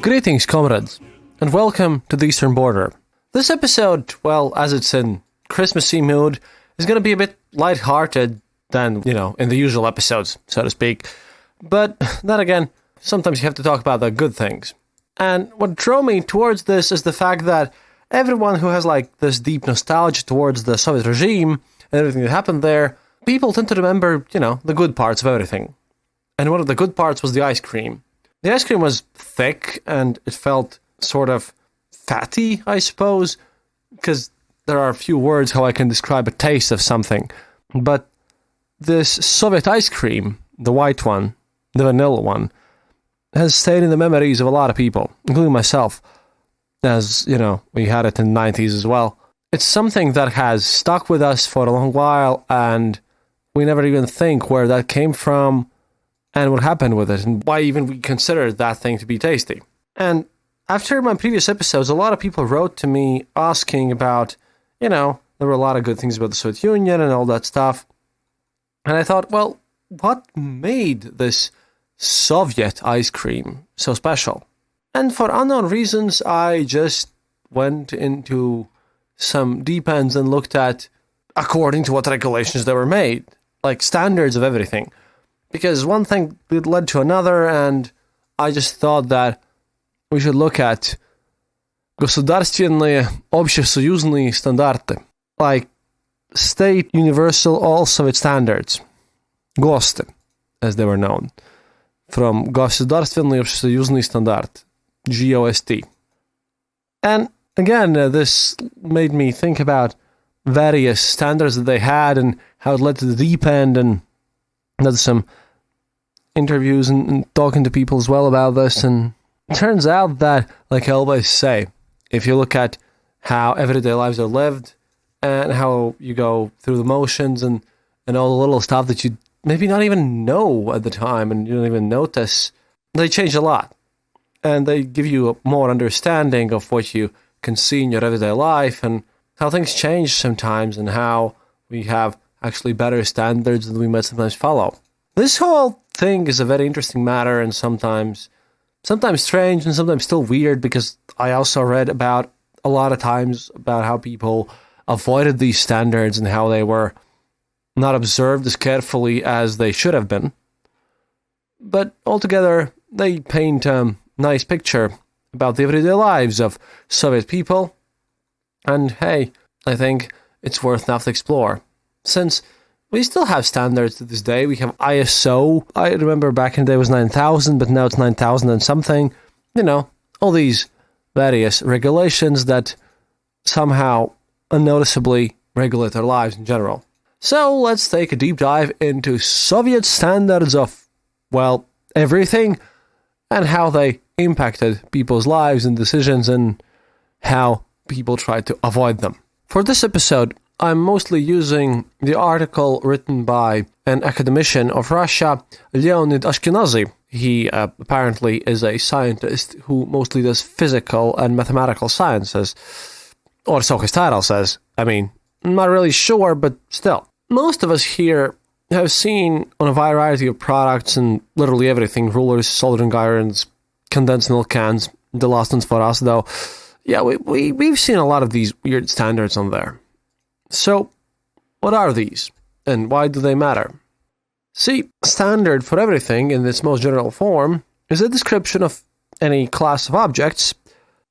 Greetings, comrades, and welcome to the Eastern Border. This episode, well, as it's in Christmassy mood, is going to be a bit lighthearted than, in the usual episodes, so to speak. But then again, sometimes you have to talk about the good things. And what drove me towards this is the fact that everyone who has this deep nostalgia towards the Soviet regime and everything that happened there, people tend to remember, the good parts of everything. And one of the good parts was the ice cream. The ice cream was thick and it felt sort of fatty, I suppose, because there are a few words how I can describe a taste of something. But this Soviet ice cream, the white one, the vanilla one, has stayed in the memories of a lot of people, including myself, as, we had it in the 90s as well. It's something that has stuck with us for a long while, and we never even think where that came from and what happened with it, and why even we consider that thing to be tasty. And after my previous episodes, a lot of people wrote to me asking about, there were a lot of good things about the Soviet Union and all that stuff. And I thought, well, what made this Soviet ice cream so special? And for unknown reasons, I just went into some deep ends and looked at according to what regulations they were made, like standards of everything. Because one thing led to another, and I just thought that we should look at государственные общесоюзные стандарты, like state universal all Soviet standards, ГОСТы, as they were known, from государственный общесоюзный стандарт, GOST. And again, this made me think about various standards that they had and how it led to the deep end, and did some interviews and talking to people as well about this. And it turns out that, like I always say, if you look at how everyday lives are lived and how you go through the motions and all the little stuff that you maybe not even know at the time and you don't even notice, they change a lot. And they give you a more understanding of what you can see in your everyday life and how things change sometimes and how we have actually better standards than we might sometimes follow. This whole thing is a very interesting matter and sometimes strange and sometimes still weird, because I also read about a lot of times about how people avoided these standards and how they were not observed as carefully as they should have been. But altogether, they paint a nice picture about the everyday lives of Soviet people. And hey, I think it's worth enough to explore. Since we still have standards to this day. We have ISO. I remember back in the day it was 9,000, but now it's 9,000 and something. All these various regulations that somehow unnoticeably regulate our lives in general. So let's take a deep dive into Soviet standards of, well, everything, and how they impacted people's lives and decisions and how people tried to avoid them. For this episode, I'm mostly using the article written by an academician of Russia, Leonid Ashkenazy. He apparently is a scientist who mostly does physical and mathematical sciences. Or so his title says. I'm not really sure, but still. Most of us here have seen on a variety of products and literally everything, rulers, soldering irons, condensed milk cans, the last ones for us though. Yeah, we've seen a lot of these weird standards on there. So, what are these, and why do they matter? See, standard for everything in its most general form is a description of any class of objects,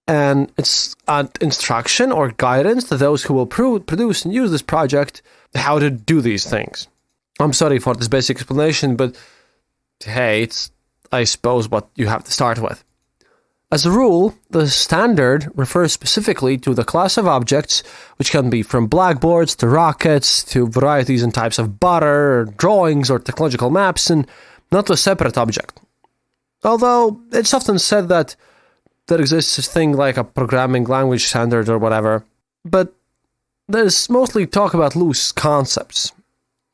and it's an instruction or guidance to those who will produce and use this project how to do these things. I'm sorry for this basic explanation, but hey, it's, I suppose, what you have to start with. As a rule, the standard refers specifically to the class of objects, which can be from blackboards to rockets to varieties and types of butter, or drawings, or technological maps, and not to a separate object. Although it's often said that there exists a thing like a programming language standard or whatever, but there's mostly talk about loose concepts.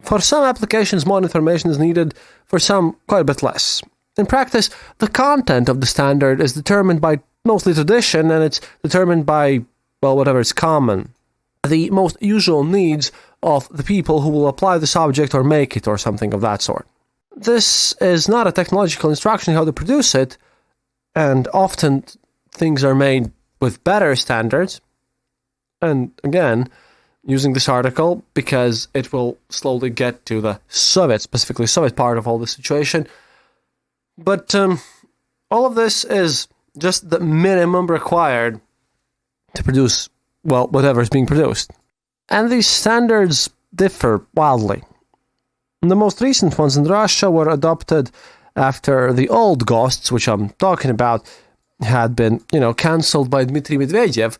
For some applications, more information is needed, for some, quite a bit less. In practice, the content of the standard is determined by mostly tradition, and it's determined by, well, whatever is common. The most usual needs of the people who will apply this object or make it or something of that sort. This is not a technological instruction how to produce it, and often things are made with better standards. And again, using this article because it will slowly get to the Soviet, specifically Soviet part of all the situation. But all of this is just the minimum required to produce, well, whatever is being produced. And these standards differ wildly. The most recent ones in Russia were adopted after the old GOSTs, which I'm talking about, had been, cancelled by Dmitry Medvedev,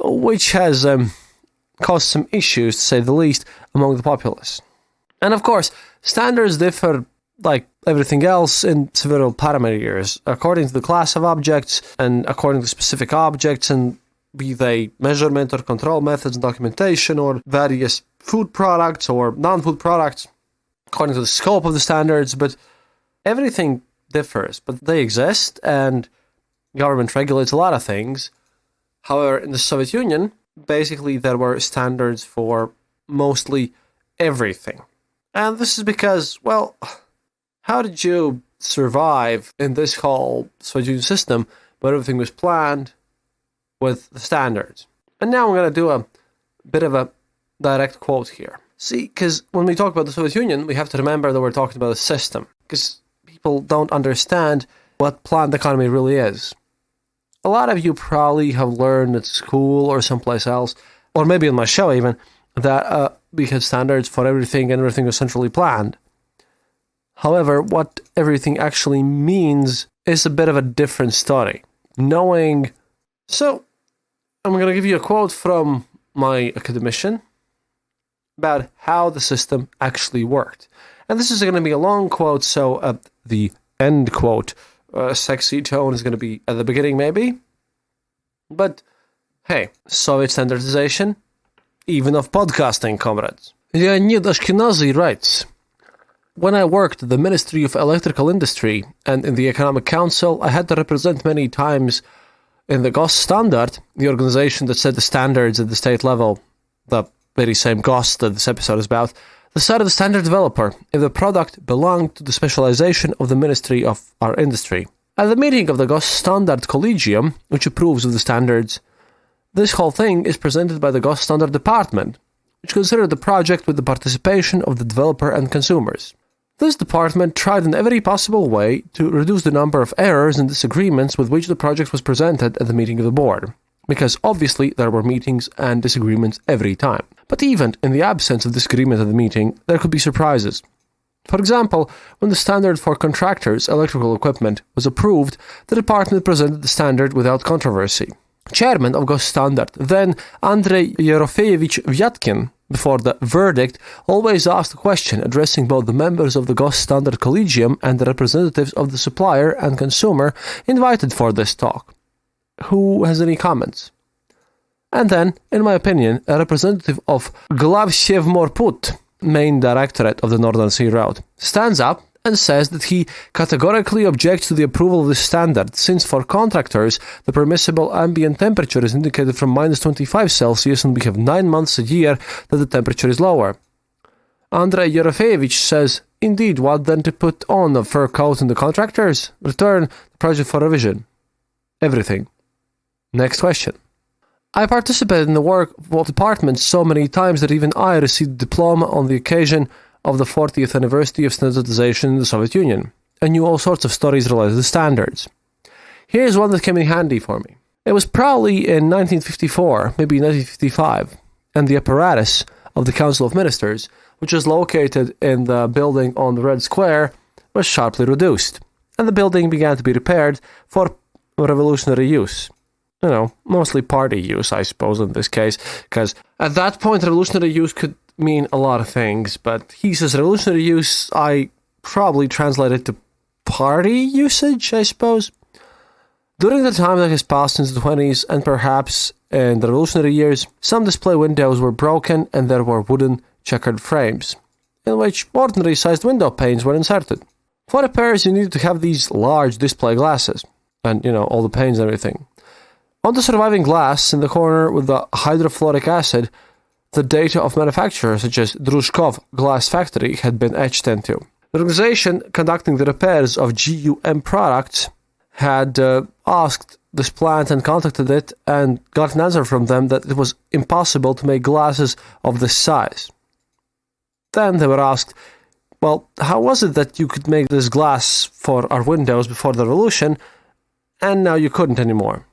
which has caused some issues, to say the least, among the populace. And of course, standards differ like everything else in several parameters, according to the class of objects and according to specific objects, and be they measurement or control methods and documentation or various food products or non-food products, according to the scope of the standards, but everything differs. But they exist, and government regulates a lot of things. However, in the Soviet Union, basically there were standards for mostly everything. And this is because, well, how did you survive in this whole Soviet Union system where everything was planned with the standards? And now I'm going to do a bit of a direct quote here. See, because when we talk about the Soviet Union, we have to remember that we're talking about a system, because people don't understand what planned economy really is. A lot of you probably have learned at school or someplace else, or maybe on my show even, that we had standards for everything and everything was centrally planned. However, what everything actually means is a bit of a different story. So, I'm going to give you a quote from my academician about how the system actually worked. And this is going to be a long quote, so at the end quote, sexy tone is going to be at the beginning maybe. But hey, Soviet standardization, even of podcasting, comrades. Leonid Ashkenazy writes, "When I worked at the Ministry of Electrical Industry and in the Economic Council, I had to represent many times in the GOST standard, the organization that set the standards at the state level, the very same GOST that this episode is about, the side of the standard developer if the product belonged to the specialization of the Ministry of our industry. At the meeting of the GOST Standard Collegium, which approves of the standards, this whole thing is presented by the GOST Standard Department, which considered the project with the participation of the developer and consumers. This department tried in every possible way to reduce the number of errors and disagreements with which the project was presented at the meeting of the board, because obviously there were meetings and disagreements every time. But even in the absence of disagreement at the meeting, there could be surprises. For example, when the standard for contractors' electrical equipment was approved, the department presented the standard without controversy. Chairman of GOST Standard, then Andrei Yerofeyevich Vyatkin, before the verdict, always asked a question addressing both the members of the GOST Standard Collegium and the representatives of the supplier and consumer invited for this talk. Who has any comments? And then, in my opinion, a representative of Glavsevmorput, main directorate of the Northern Sea Road, stands up and says that he categorically objects to the approval of this standard, since for contractors, the permissible ambient temperature is indicated from minus 25 Celsius and we have 9 months a year that the temperature is lower. Andrei Yerofeyevich says, indeed, what then to put on a fur coat in the contractors? Return the project for revision. Everything. Next question. I participated in the work of departments so many times that even I received a diploma on the occasion of the 40th anniversary of standardization in the Soviet Union, and knew all sorts of stories related to standards. Here's one that came in handy for me. It was probably in 1954, maybe 1955, and the apparatus of the Council of Ministers, which was located in the building on the Red Square, was sharply reduced, and the building began to be repaired for revolutionary use. Mostly party use, I suppose, in this case, because at that point, revolutionary use could mean a lot of things, but he says revolutionary use, I probably translate it to party usage, I suppose. During the time that has passed since the 20s, and perhaps in the revolutionary years, some display windows were broken and there were wooden checkered frames, in which ordinary-sized window panes were inserted. For repairs, you needed to have these large display glasses, and, all the panes and everything. On the surviving glass, in the corner with the hydrofluoric acid, the data of manufacturers such as Drushkov Glass Factory had been etched into. The organization conducting the repairs of GUM products had asked this plant and contacted it and got an answer from them that it was impossible to make glasses of this size. Then they were asked, well, how was it that you could make this glass for our windows before the revolution, and now you couldn't anymore?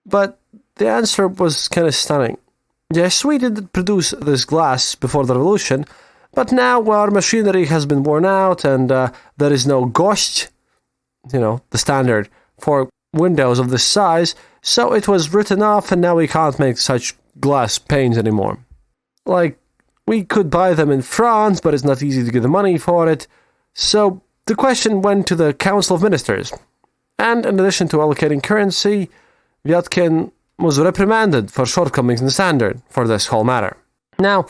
But the answer was kind of stunning. Yes, we did produce this glass before the revolution, but now our machinery has been worn out and there is no gość, the standard for windows of this size, so it was written off and now we can't make such glass panes anymore. We could buy them in France, but it's not easy to get the money for it. So the question went to the Council of Ministers. And in addition to allocating currency, Viatkin was reprimanded for shortcomings in the standard for this whole matter. Now,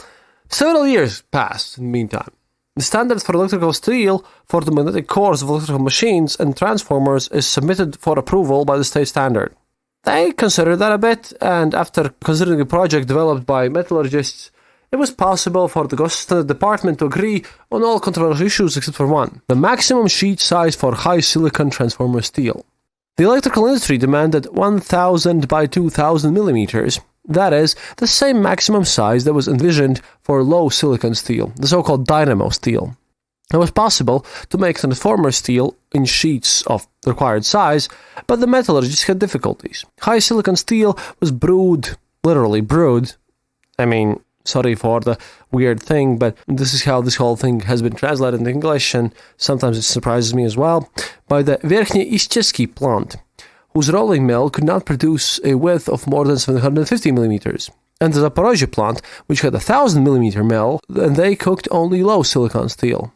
several years passed in the meantime. The standard for electrical steel for the magnetic cores of electrical machines and transformers is submitted for approval by the state standard. They considered that a bit, and after considering a project developed by metallurgists, it was possible for the Standard Department to agree on all controversial issues except for one: the maximum sheet size for high silicon transformer steel. The electrical industry demanded 1,000 by 2,000 millimeters, that is, the same maximum size that was envisioned for low silicon steel, the so-called dynamo steel. It was possible to make transformer steel in sheets of the required size, but the metallurgists had difficulties. High silicon steel was literally brewed. Sorry for the weird thing, but this is how this whole thing has been translated in English, and sometimes it surprises me as well, by the Верхний Исческий plant, whose rolling mill could not produce a width of more than 750 millimeters, and the Zaporozhye plant, which had a 1,000 millimeter mill, and they cooked only low silicon steel,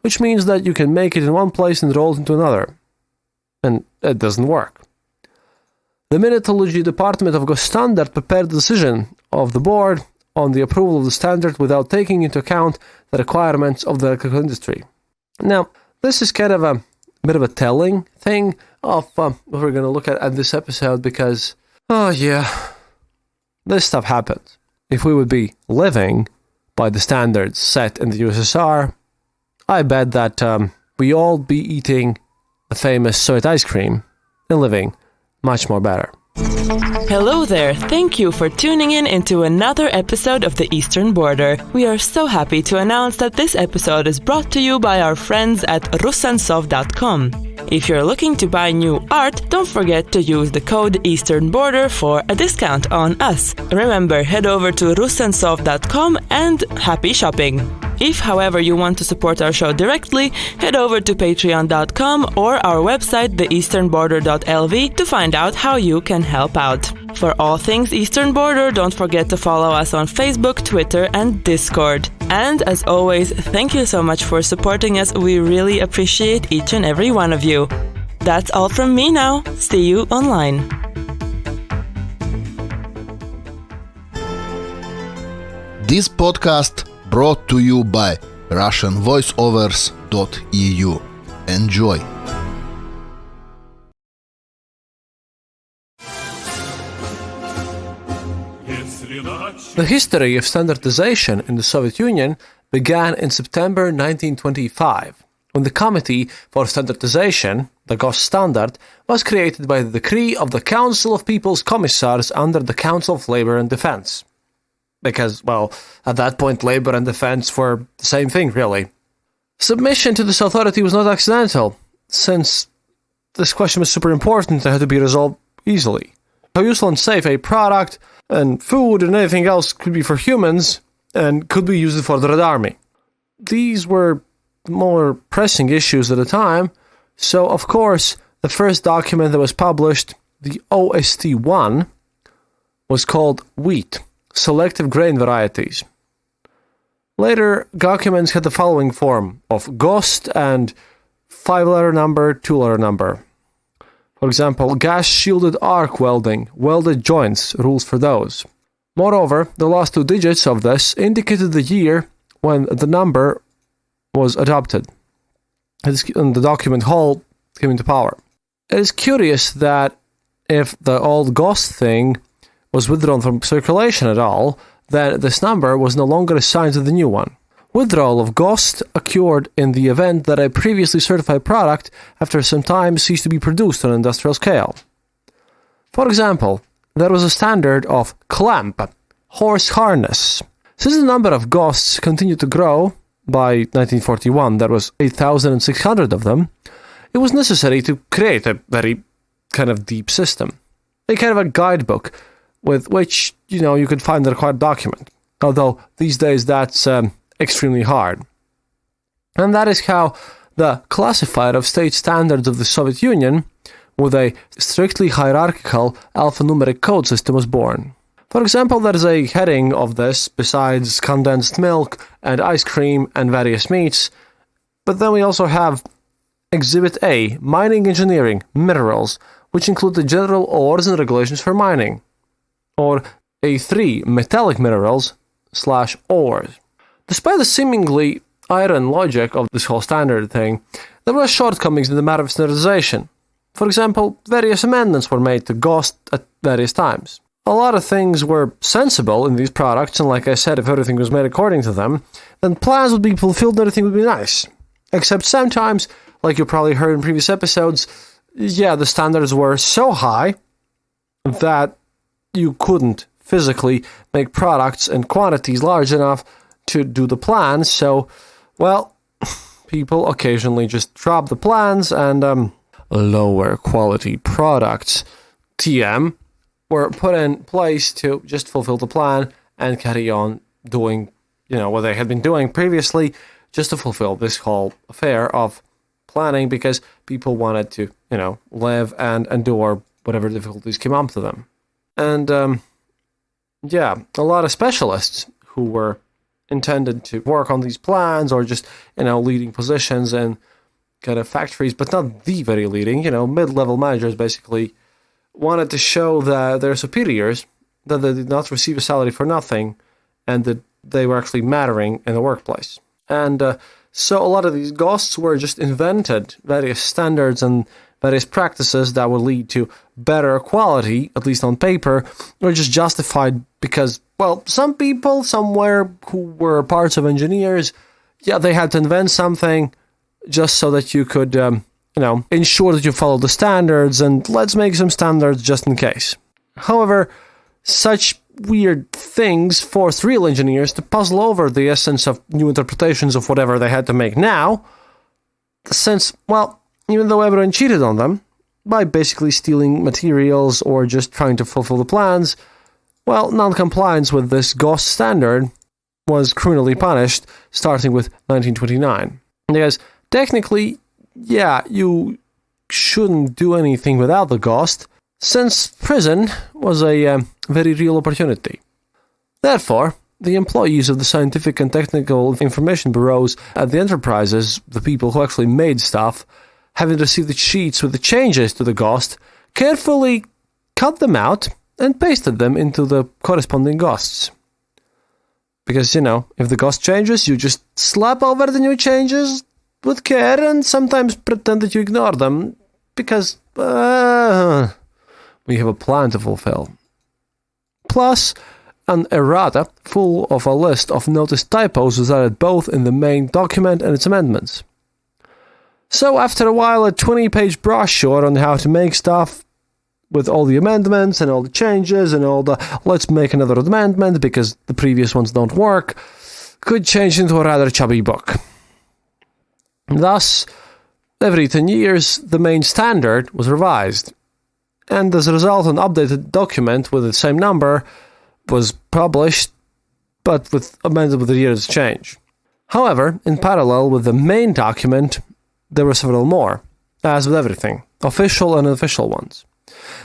which means that you can make it in one place and roll it into another, and it doesn't work. The Metallurgy Department of Gosstandard prepared the decision of the board on the approval of the standard without taking into account the requirements of the electrical industry. Now, this is kind of a bit of a telling thing of what we're going to look at this episode because, this stuff happened. If we would be living by the standards set in the USSR, I bet that we all be eating the famous Soviet ice cream and living much more better. Hello there, thank you for tuning in into another episode of The Eastern Border. We are so happy to announce that this episode is brought to you by our friends at Rusansov.com. If you're looking to buy new art, don't forget to use the code Eastern Border for a discount on us. Remember, head over to Rusansov.com and happy shopping! If, however, you want to support our show directly, head over to patreon.com or our website theeasternborder.lv to find out how you can help out. For all things Eastern Border, don't forget to follow us on Facebook, Twitter, and Discord. And as always, thank you so much for supporting us. We really appreciate each and every one of you. That's all from me now. See you online. This podcast brought to you by RussianVoiceovers.eu. Enjoy! The history of standardization in the Soviet Union began in September 1925, when the Committee for Standardization, the Gosstandard, was created by the decree of the Council of People's Commissars under the Council of Labor and Defense. Because, at that point, labor and defense were the same thing, really. Submission to this authority was not accidental, since this question was super important and had to be resolved easily. How useful and safe a product and food and anything else could be for humans and could be used for the Red Army. These were more pressing issues at the time, so of course the first document that was published, the OST-1, was called Wheat, Selective Grain Varieties. Later, documents had the following form of GOST and 5-letter number, 2-letter number. For example, gas-shielded arc welding, welded joints, rules for those. Moreover, the last 2 digits of this indicated the year when the number was adopted, and the document whole came into power. It is curious that if the old GOST thing was withdrawn from circulation at all, then this number was no longer assigned to the new one. Withdrawal of GOST occurred in the event that a previously certified product after some time ceased to be produced on an industrial scale. For example, there was a standard of clamp, horse harness. Since the number of GOSTs continued to grow, by 1941 there was 8,600 of them, it was necessary to create a very kind of deep system. A kind of a guidebook with which, you could find the required document. Although these days that's extremely hard. And that is how the classifier of state standards of the Soviet Union, with a strictly hierarchical alphanumeric code system, was born. For example, there is a heading of this besides condensed milk and ice cream and various meats, but then we also have Exhibit A, Mining Engineering, Minerals, which include the general ores and regulations for mining, or A3, Metallic Minerals / ores. Despite the seemingly iron logic of this whole standard thing, there were shortcomings in the matter of standardization. For example, various amendments were made to GOST at various times. A lot of things were sensible in these products, and like I said, if everything was made according to them, then plans would be fulfilled and everything would be nice. Except sometimes, like you probably heard in previous episodes, the standards were so high that you couldn't physically make products in quantities large enough to do the plans, so, people occasionally just drop the plans and lower quality products, TM, were put in place to just fulfill the plan and carry on doing, what they had been doing previously, just to fulfill this whole affair of planning, because people wanted to, live and endure whatever difficulties came up to them. And, a lot of specialists who were intended to work on these plans or just, leading positions in kind of factories, but not the very leading, mid-level managers basically wanted to show their superiors that they did not receive a salary for nothing and that they were actually mattering in the workplace. And so a lot of these GOSTs were just invented, various standards and various practices that would lead to better quality, at least on paper, were just justified because, some people somewhere who were parts of engineers, they had to invent something just so that you could ensure that you follow the standards, and let's make some standards just in case. However, such weird things forced real engineers to puzzle over the essence of new interpretations of whatever they had to make now, since, even though everyone cheated on them, by basically stealing materials or just trying to fulfill the plans, non-compliance with this GOST standard was criminally punished, starting with 1929. Because technically, you shouldn't do anything without the GOST, since prison was a very real opportunity. Therefore, the employees of the scientific and technical information bureaus at the enterprises, the people who actually made stuff, having received the sheets with the changes to the GOST, carefully cut them out and pasted them into the corresponding GOSTs. Because, if the GOST changes, you just slap over the new changes with care and sometimes pretend that you ignore them, because we have a plan to fulfill. Plus, an errata full of a list of noticed typos was added both in the main document and its amendments. So after a while, a 20-page brochure on how to make stuff with all the amendments and all the changes and all the let's make another amendment because the previous ones don't work could change into a rather chubby book. Thus, every 10 years, the main standard was revised, and as a result, an updated document with the same number was published, but amended with the year's change. However, in parallel with the main document, there were several more, as with everything, official and unofficial ones.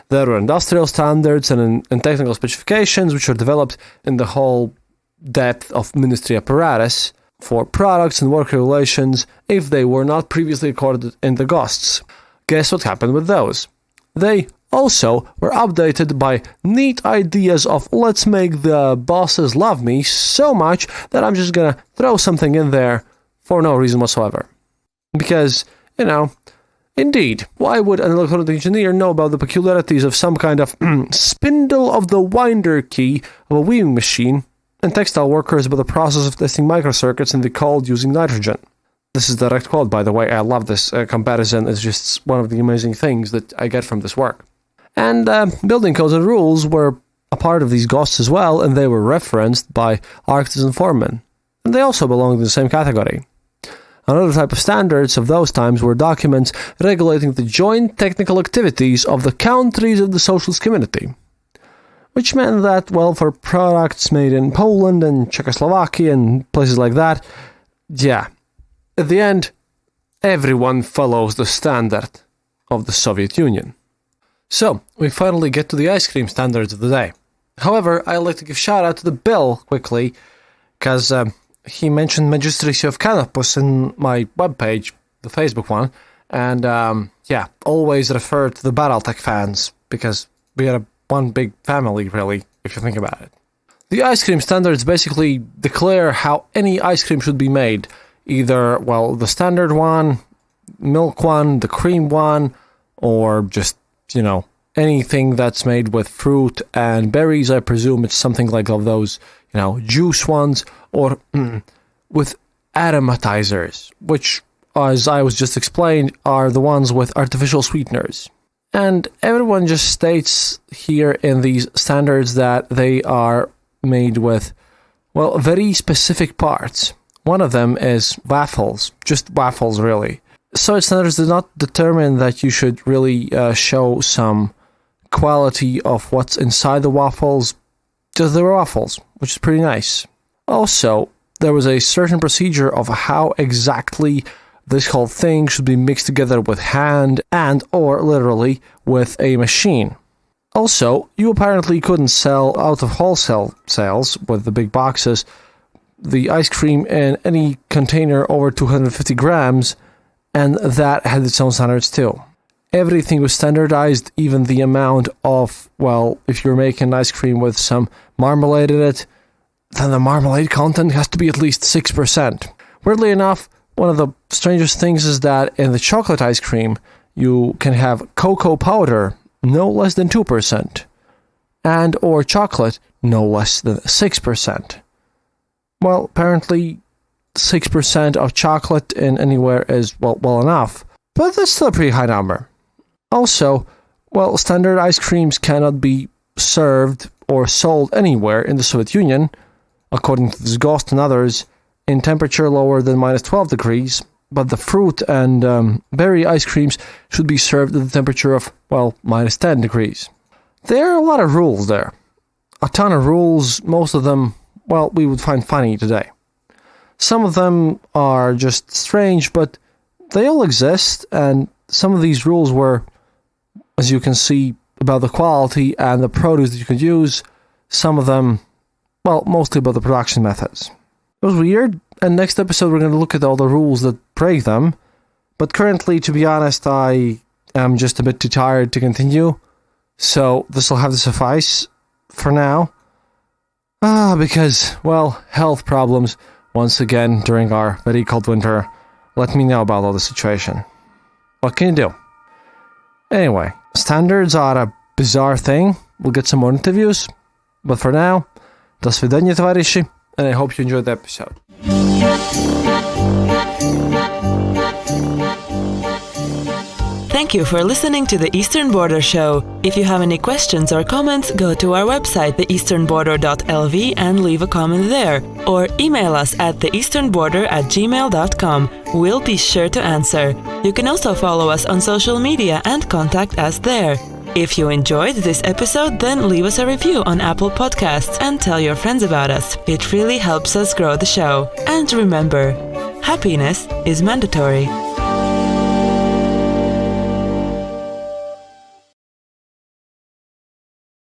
There were industrial standards and technical specifications which were developed in the whole depth of ministry apparatus for products and work regulations if they were not previously recorded in the GOSTs. Guess what happened with those? They also were updated by neat ideas of let's make the bosses love me so much that I'm just gonna throw something in there for no reason whatsoever. Because, indeed, why would an electronic engineer know about the peculiarities of some kind of spindle of the winder key of a weaving machine and textile workers by the process of testing microcircuits in the cold using nitrogen. This is a direct quote, by the way. I love this comparison. It's just one of the amazing things that I get from this work. And building codes and rules were a part of these GOSTs as well, and they were referenced by architects and foremen. And they also belonged in the same category. Another type of standards of those times were documents regulating the joint technical activities of the countries of the socialist community. Which meant that, well, for products made in Poland and Czechoslovakia and places like that, yeah, at the end, everyone follows the standard of the Soviet Union. So, we finally get to the ice cream standards of the day. However, I'd like to give shout out to the Bill quickly, because he mentioned Magistracy of Canopus in my webpage, the Facebook one, and yeah, always refer to the Baraltech fans, because we are one big family, really, if you think about it. The ice cream standards basically declare how any ice cream should be made. Either, well, the standard one, milk one, the cream one, or just, you know, anything that's made with fruit and berries. I presume it's something like of those, you know, juice ones, or with aromatizers, which, as I was just explained, are the ones with artificial sweeteners. And everyone just states here in these standards that they are made with, well, very specific parts. One of them is waffles, just waffles, really. So standards do not determine that you should really show some quality of what's inside the waffles, just the waffles, which is pretty nice. Also, there was a certain procedure of how exactly this whole thing should be mixed together with hand and or literally with a machine. Also, you apparently couldn't sell out of wholesale sales with the big boxes the ice cream in any container over 250 grams, and that had its own standards too. Everything was standardized, even the amount of, well, if you're making ice cream with some marmalade in it, then the marmalade content has to be at least 6%. Weirdly enough, one of the strangest things is that in the chocolate ice cream, you can have cocoa powder no less than 2%, and or chocolate no less than 6%. Well, apparently 6% of chocolate in anywhere is, well enough, but that's still a pretty high number. Also, well, standard ice creams cannot be served or sold anywhere in the Soviet Union, according to this GOST and others, in temperature lower than minus 12 degrees, but the fruit and berry ice creams should be served at the temperature of, well, minus 10 degrees. There are a lot of rules there. A ton of rules, most of them, well, we would find funny today. Some of them are just strange, but they all exist, and some of these rules were, as you can see, about the quality and the produce that you could use. Some of them, well, mostly about the production methods. It was weird, and next episode we're going to look at all the rules that break them, but currently, to be honest, I am just a bit too tired to continue, so this will have to suffice for now. Because, well, health problems, once again, during our very cold winter, let me know about all the situation. What can you do? Anyway, standards are a bizarre thing. We'll get some more interviews, but for now, do svidaniya, товарищи, and I hope you enjoyed the episode. Thank you for listening to the Eastern Border Show. If you have any questions or comments, go to our website, theeasternborder.lv, and leave a comment there. Or email us at theeasternborder@gmail.com. We'll be sure to answer. You can also follow us on social media and contact us there. If you enjoyed this episode, then leave us a review on Apple Podcasts and tell your friends about us. It really helps us grow the show. And remember, happiness is mandatory.